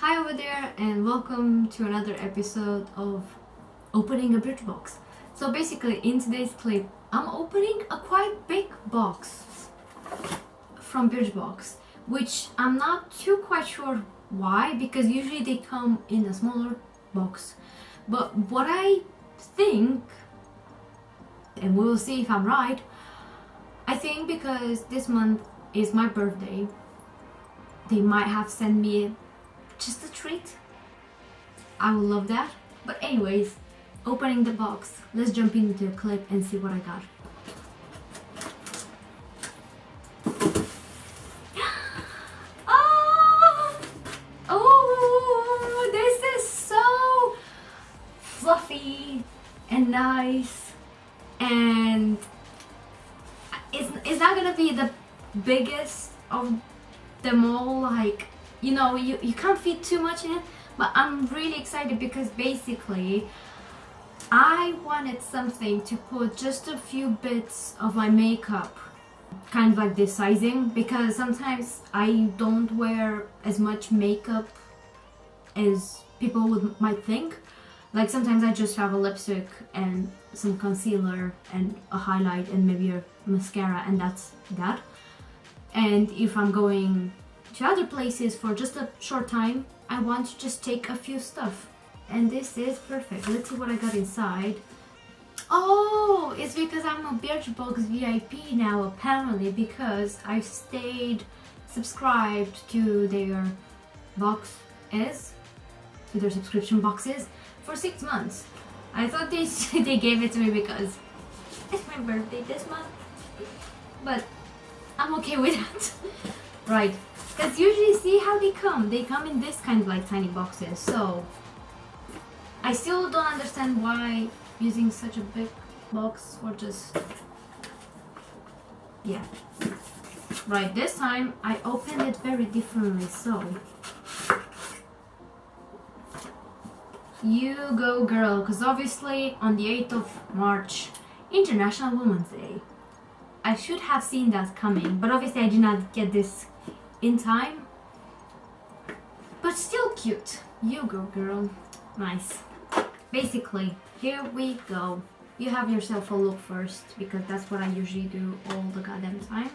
Hi over there and welcome to another episode of opening a Birchbox. So basically in today's clip I'm opening a quite big box from Birchbox, which I'm not too quite sure why, because usually they come in a smaller box. But what I think, and we will see if I'm right, I think because this month is my birthday, they might have sent me just a treat. I would love that. But anyways, opening the box, let's jump into the clip and see what I got. Oh, this is so fluffy and nice, and it's not gonna be the biggest of them all, like, you know, you can't fit too much in it, but I'm really excited because basically I wanted something to put just a few bits of my makeup, kind of like this sizing, because sometimes I don't wear as much makeup as people might think. Like sometimes I just have a lipstick and some concealer and a highlight and maybe a mascara, and that's that. And if I'm going to other places for just a short time, I want to just take a few stuff. And this is perfect. Let's see what I got inside. Oh, it's because I'm a Birchbox VIP now, apparently, because I stayed subscribed to their subscription boxes for 6 months. I thought they gave it to me because it's my birthday this month, but I'm okay with that. Right, because usually see how they come in this kind of like tiny boxes, so I still don't understand why using such a big box for just, yeah. Right, this time I opened it very differently, so you go girl, because obviously on the 8th of March, International Women's Day. I should have seen that coming, but obviously I did not get this in time. But still cute. You go girl. Nice. Basically, here we go. You have yourself a look first, because that's what I usually do all the goddamn time.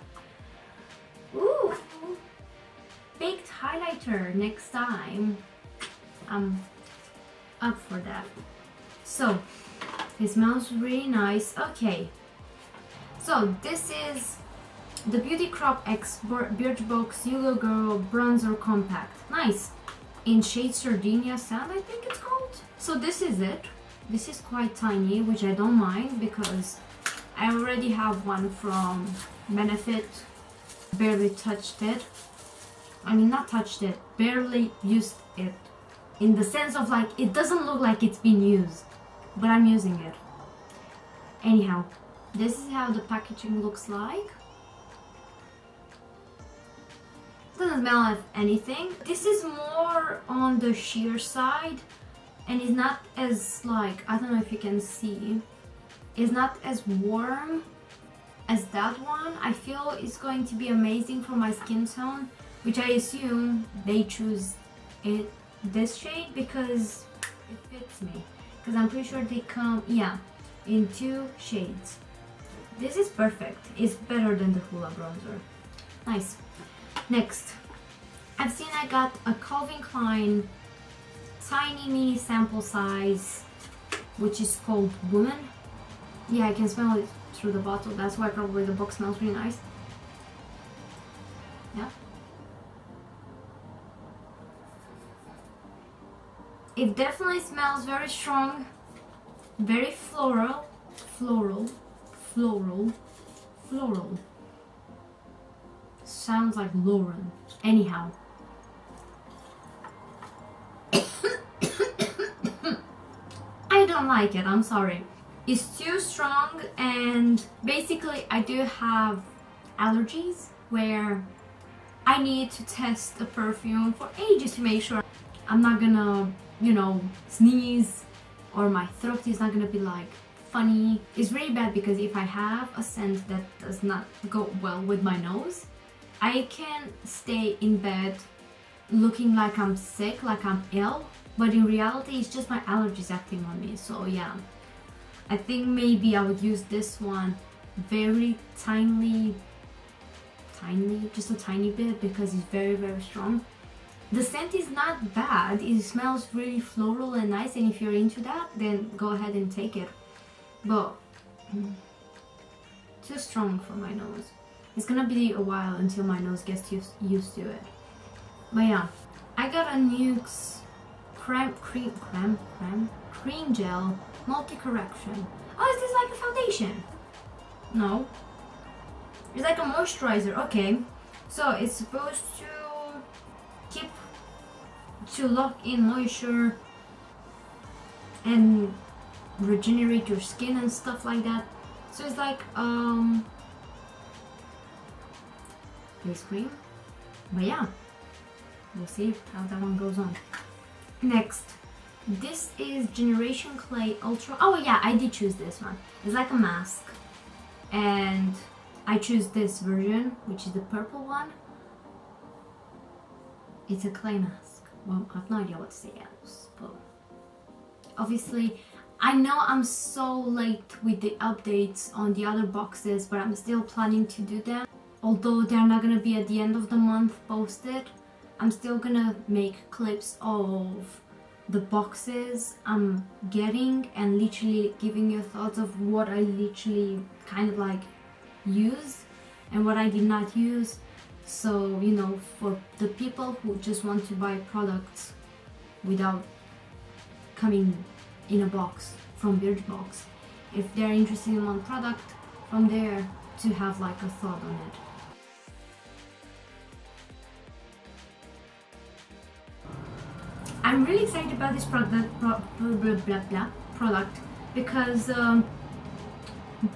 Ooh! Baked highlighter next time. I'm up for that. So, it smells really nice. Okay. So this is the Beauty Crop X Birchbox You Girl Bronzer Compact. Nice. In shade Sardinia Sand, I think it's called. So this is it. This is quite tiny, which I don't mind because I already have one from Benefit. Barely touched it. I mean, not touched it, barely used it. In the sense of like, it doesn't look like it's been used, but I'm using it. Anyhow. This is how the packaging looks like. Doesn't smell of anything. This is more on the sheer side and is not as, like, I don't know if you can see, it's not as warm as that one. I feel it's going to be amazing for my skin tone, which I assume they choose this shade because it fits me, because I'm pretty sure they come, yeah, in 2 shades. This is perfect. It's better than the Hoola bronzer. Nice. Next, I've seen I got a Calvin Klein tiny mini sample size, which is called Woman. Yeah, I can smell it through the bottle. That's why probably the box smells really nice. Yeah. It definitely smells very strong, very floral. Sounds like Lauren. Anyhow. I don't like it, I'm sorry. It's too strong, and basically I do have allergies where I need to test the perfume for ages to make sure I'm not gonna, you know, sneeze, or my throat is not gonna be like funny. It's really bad because if I have a scent that does not go well with my nose, I can stay in bed looking like I'm sick, like I'm ill, but in reality it's just my allergies acting on me. So yeah, I think maybe I would use this one very tiny, just a tiny bit, because it's very, very strong. The scent is not bad, it smells really floral and nice, and if you're into that, then go ahead and take it. But too strong for my nose. It's gonna be a while until my nose gets used to it. But yeah, I got a NYX cream gel multi-correction. Oh, is this like a foundation? No. It's like a moisturizer. Okay. So it's supposed to lock in moisture and regenerate your skin and stuff like that. So it's like face cream. But yeah, we'll see how that one goes on. Next, this is Generation Clay Ultra. Oh yeah, I did choose this one. It's like a mask, and I choose this version, which is the purple one. It's a clay mask. Well, I have no idea what to say else, but obviously I know I'm so late with the updates on the other boxes, but I'm still planning to do them. Although they're not gonna be at the end of the month posted, I'm still gonna make clips of the boxes I'm getting and literally giving you thoughts of what I literally kind of like use and what I did not use. So, you know, for the people who just want to buy products without coming in a box from Birchbox, if they're interested in one product from there, to have like a thought on it. I'm really excited about this product because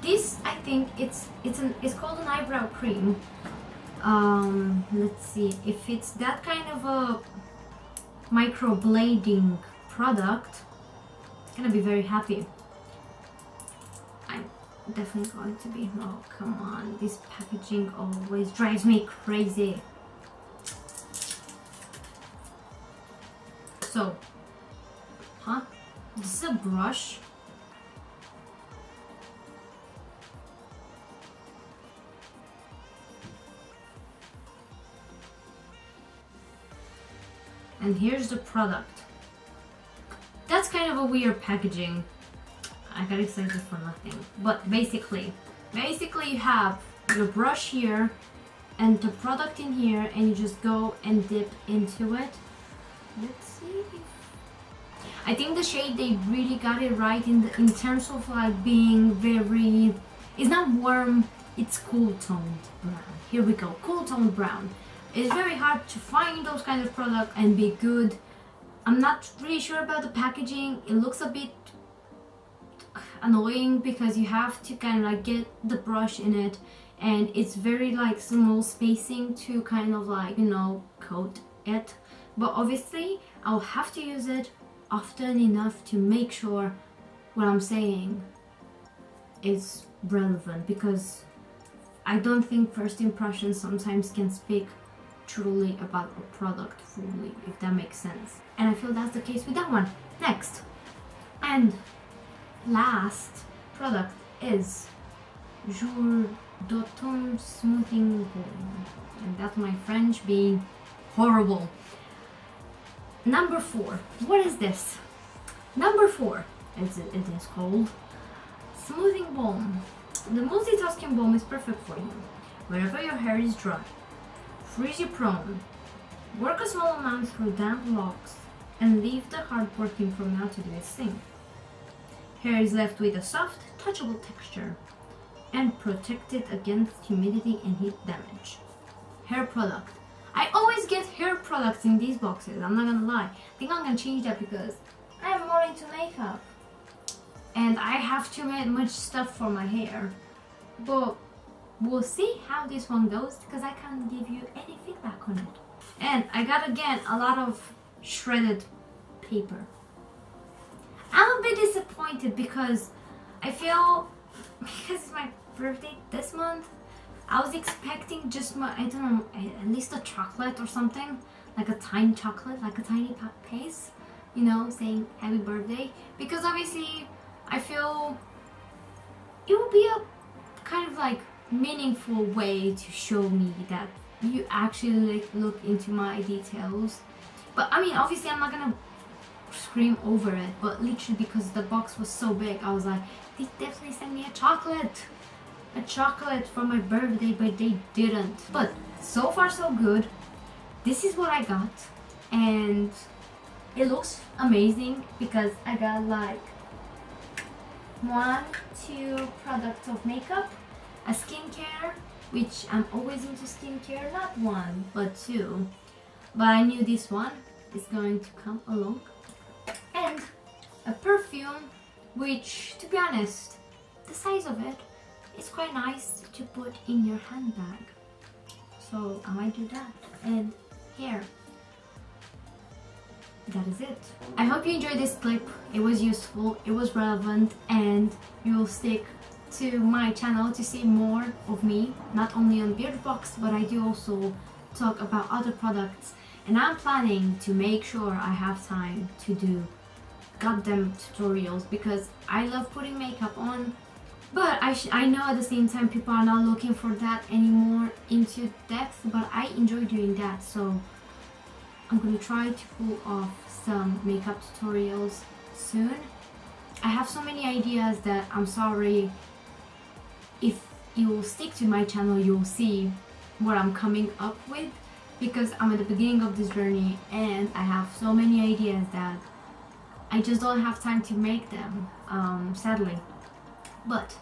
this, I think it's called an eyebrow cream. Let's see if it's that kind of a microblading product. It's gonna be very happy. I'm definitely going to be. Oh come on, this packaging always drives me crazy. So, this is a brush. And here's the product. That's kind of a weird packaging. I got excited for nothing. But basically you have your brush here and the product in here, and you just go and dip into it. Let's see. I think the shade, they really got it right in terms of like being very, it's not warm, it's cool toned brown. Here we go, cool toned brown. It's very hard to find those kind of products and be good. I'm not really sure about the packaging. It looks a bit annoying because you have to kind of like get the brush in it, and it's very like small spacing to kind of like, you know, coat it. But obviously I'll have to use it often enough to make sure what I'm saying is relevant, because I don't think first impressions sometimes can speak truly about a product fully, if that makes sense. And I feel that's the case with that one. Next and last product is Jour d'Automne Smoothing Balm, and that's my French being horrible. Number 4. What is this? Number 4. It is called Smoothing Balm. The multitasking balm is perfect for you wherever your hair is dry, frizzy prone. Work a small amount through damp locks and leave the hard working from now to do its thing. Hair is left with a soft, touchable texture and protected against humidity and heat damage. Hair product. I always get hair products in these boxes, I'm not gonna lie. I think I'm gonna change that because I'm more into makeup and I have too much stuff for my hair. But we'll see how this one goes because I can't give you any feedback on it. And I got again a lot of shredded paper. I'm a bit disappointed because I feel, because it's my birthday this month, I was expecting just I don't know, at least a chocolate or something, like a tiny chocolate, like a tiny piece, you know, saying happy birthday. Because obviously I feel it would be a kind of like meaningful way to show me that you actually like look into my details. But I mean, obviously I'm not gonna scream over it, but literally because the box was so big, I was like, they definitely sent me a chocolate for my birthday, but they didn't. But so far so good. This is what I got, and it looks amazing because I got like 2 products of makeup, a skincare, which I'm always into skincare, not 1 but 2, but I knew this one is going to come along, and a perfume, which, to be honest, the size of it is quite nice to put in your handbag, so I might do that. And here, that is it. I hope you enjoyed this clip. It was useful, it was relevant, and you will stick to my channel to see more of me, not only on Birchbox, but I do also talk about other products, and I'm planning to make sure I have time to do goddamn tutorials because I love putting makeup on, but I know at the same time people are not looking for that anymore into depth, but I enjoy doing that, so I'm gonna try to pull off some makeup tutorials soon. I have so many ideas that I'm sorry, if you will stick to my channel you'll see what I'm coming up with, because I'm at the beginning of this journey and I have so many ideas that I just don't have time to make them, sadly. But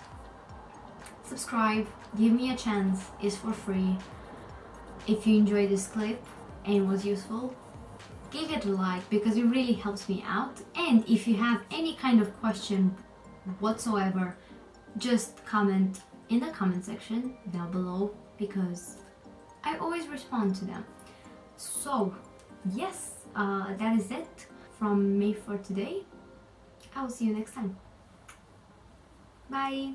subscribe, give me a chance, it's for free. If you enjoyed this clip and was useful, give it a like because it really helps me out. And if you have any kind of question whatsoever, just comment in the comment section down below because I always respond to them. So yes, that is it from me for today. I will see you next time. Bye.